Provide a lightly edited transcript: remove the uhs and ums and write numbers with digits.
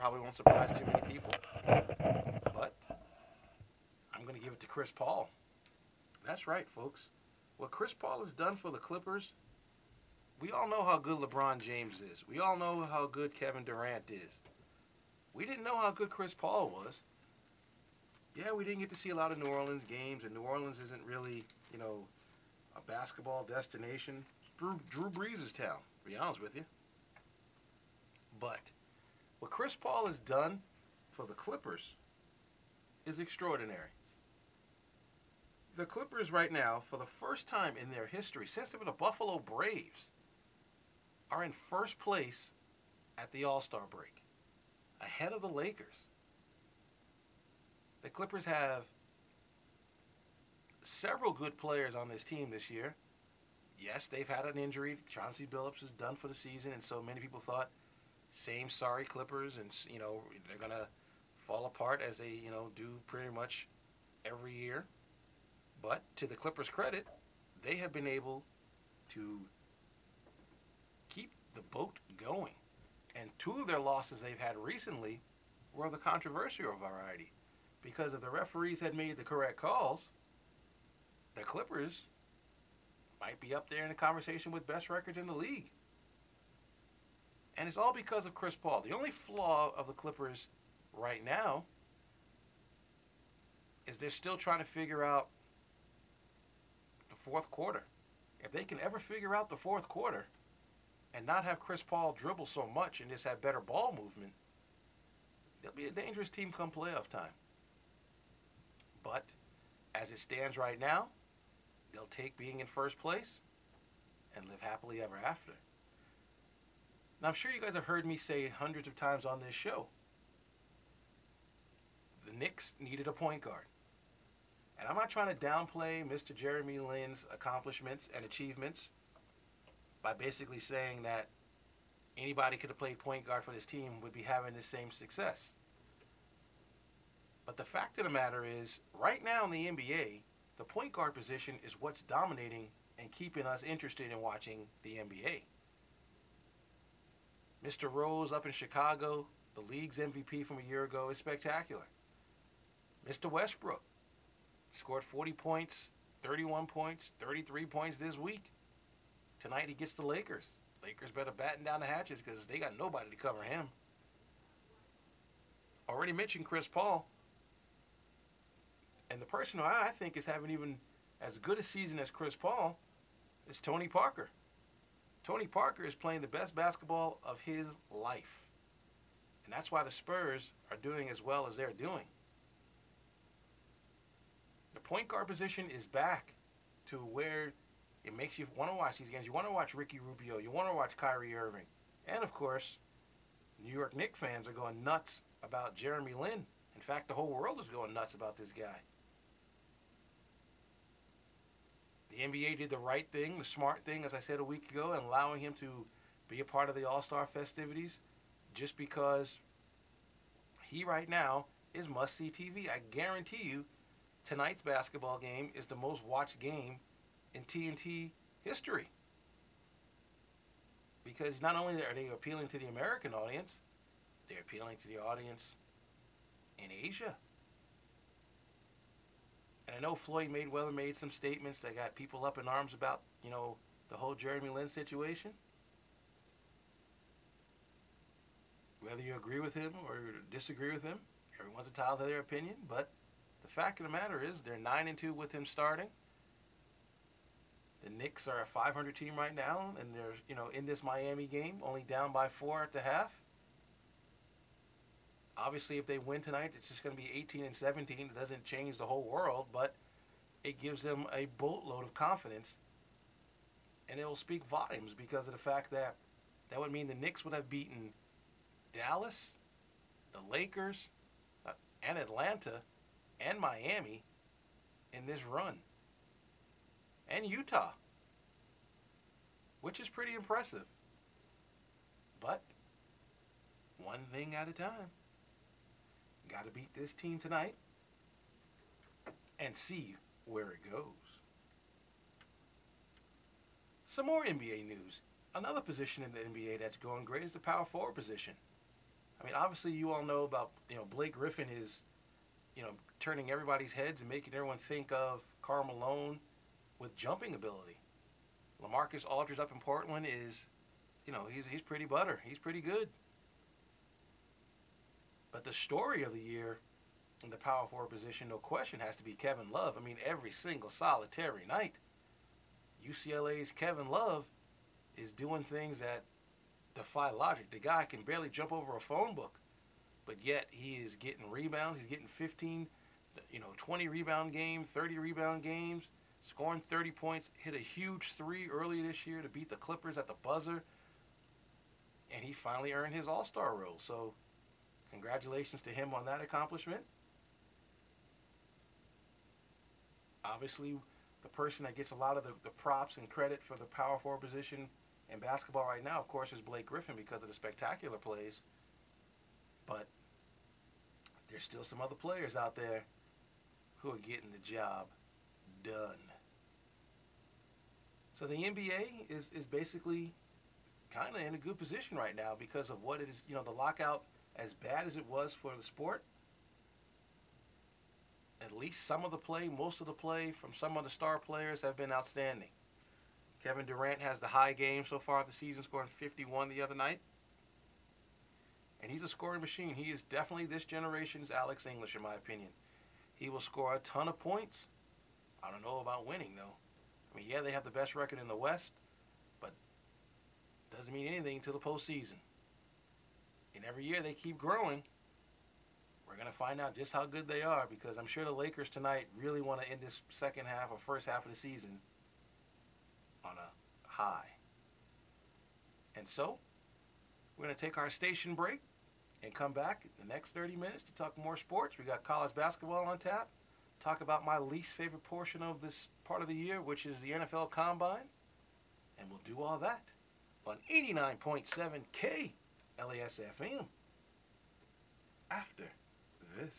probably won't surprise too many people. But I'm going to give it to Chris Paul. That's right, folks. What Chris Paul has done for the Clippers, we all know how good LeBron James is. We all know how good Kevin Durant is. We didn't know how good Chris Paul was. Yeah, we didn't get to see a lot of New Orleans games, and New Orleans isn't really, a basketball destination. It's Drew Brees' town, to be honest with you. But what Chris Paul has done for the Clippers is extraordinary. The Clippers right now, for the first time in their history, since they were the Buffalo Braves, are in first place at the All-Star break, ahead of the Lakers. The Clippers have several good players on this team this year. Yes, they've had an injury. Chauncey Billups is done for the season, and so many people thought, same sorry Clippers, and they're gonna fall apart as they do pretty much every year. But to the Clippers' credit, they have been able to keep the boat going. And two of their losses they've had recently were of the controversial variety. Because if the referees had made the correct calls, the Clippers might be up there in the conversation with best records in the league. And it's all because of Chris Paul. The only flaw of the Clippers right now is they're still trying to figure out the fourth quarter. If they can ever figure out the fourth quarter and not have Chris Paul dribble so much and just have better ball movement, they'll be a dangerous team come playoff time. But as it stands right now, they'll take being in first place and live happily ever after. Now, I'm sure you guys have heard me say hundreds of times on this show, the Knicks needed a point guard. And I'm not trying to downplay Mr. Jeremy Lin's accomplishments and achievements by basically saying that anybody could have played point guard for this team would be having the same success. But the fact of the matter is, right now in the NBA, the point guard position is what's dominating and keeping us interested in watching the NBA. Mr. Rose up in Chicago, the league's MVP from a year ago, is spectacular. Mr. Westbrook scored 40 points, 31 points, 33 points this week. Tonight he gets the Lakers. Lakers better batten down the hatches because they got nobody to cover him. Already mentioned Chris Paul. And the person who I think is having even as good a season as Chris Paul is Tony Parker. Tony Parker is playing the best basketball of his life. And that's why the Spurs are doing as well as they're doing. The point guard position is back to where it makes you want to watch these games. You want to watch Ricky Rubio. You want to watch Kyrie Irving. And, of course, New York Knicks fans are going nuts about Jeremy Lin. In fact, the whole world is going nuts about this guy. The NBA did the right thing, the smart thing, as I said a week ago, and allowing him to be a part of the All-Star festivities just because he right now is must-see TV. I guarantee you tonight's basketball game is the most watched game in TNT history. Because not only are they appealing to the American audience, they're appealing to the audience in Asia. And I know Floyd Mayweather made some statements that got people up in arms about, the whole Jeremy Lin situation. Whether you agree with him or disagree with him, everyone's entitled to their opinion. But the fact of the matter is they're 9-2 with him starting. The Knicks are a 500 team right now, and they're, in this Miami game, only down by 4 at the half. Obviously, if they win tonight, it's just going to be 18-17. It doesn't change the whole world, but it gives them a boatload of confidence. And it will speak volumes because of the fact that that would mean the Knicks would have beaten Dallas, the Lakers, and Atlanta, and Miami in this run. And Utah, which is pretty impressive. But one thing at a time. Got to beat this team tonight and see where it goes. Some more NBA news. Another position in the NBA that's going great is the power forward position. I mean, obviously, you all know about, Blake Griffin is, turning everybody's heads and making everyone think of Karl Malone with jumping ability. LaMarcus Aldridge up in Portland is, he's pretty butter. He's pretty good. But the story of the year in the power forward position, no question, has to be Kevin Love. I mean, every single solitary night, UCLA's Kevin Love is doing things that defy logic. The guy can barely jump over a phone book, but yet he is getting rebounds. He's getting 15, 20 rebound games, 30 rebound games, scoring 30 points, hit a huge three earlier this year to beat the Clippers at the buzzer, and he finally earned his All-Star role. So congratulations to him on that accomplishment. Obviously, the person that gets a lot of the props and credit for the power forward position in basketball right now, of course, is Blake Griffin because of the spectacular plays. But there's still some other players out there who are getting the job done. So the NBA is basically kind of in a good position right now because of what it is, the lockout, as bad as it was for the sport, at least some of the play, most of the play from some of the star players have been outstanding. Kevin Durant has the high game so far this season, scoring 51 the other night. And he's a scoring machine. He is definitely this generation's Alex English, in my opinion. He will score a ton of points. I don't know about winning, though. I mean, yeah, they have the best record in the West, but doesn't mean anything until the postseason. And every year they keep growing. We're going to find out just how good they are because I'm sure the Lakers tonight really want to end this second half or first half of the season on a high. And so, we're going to take our station break and come back in the next 30 minutes to talk more sports. We got college basketball on tap, talk about my least favorite portion of this part of the year, which is the NFL Combine, and we'll do all that on 89.7 KLAS FM after this.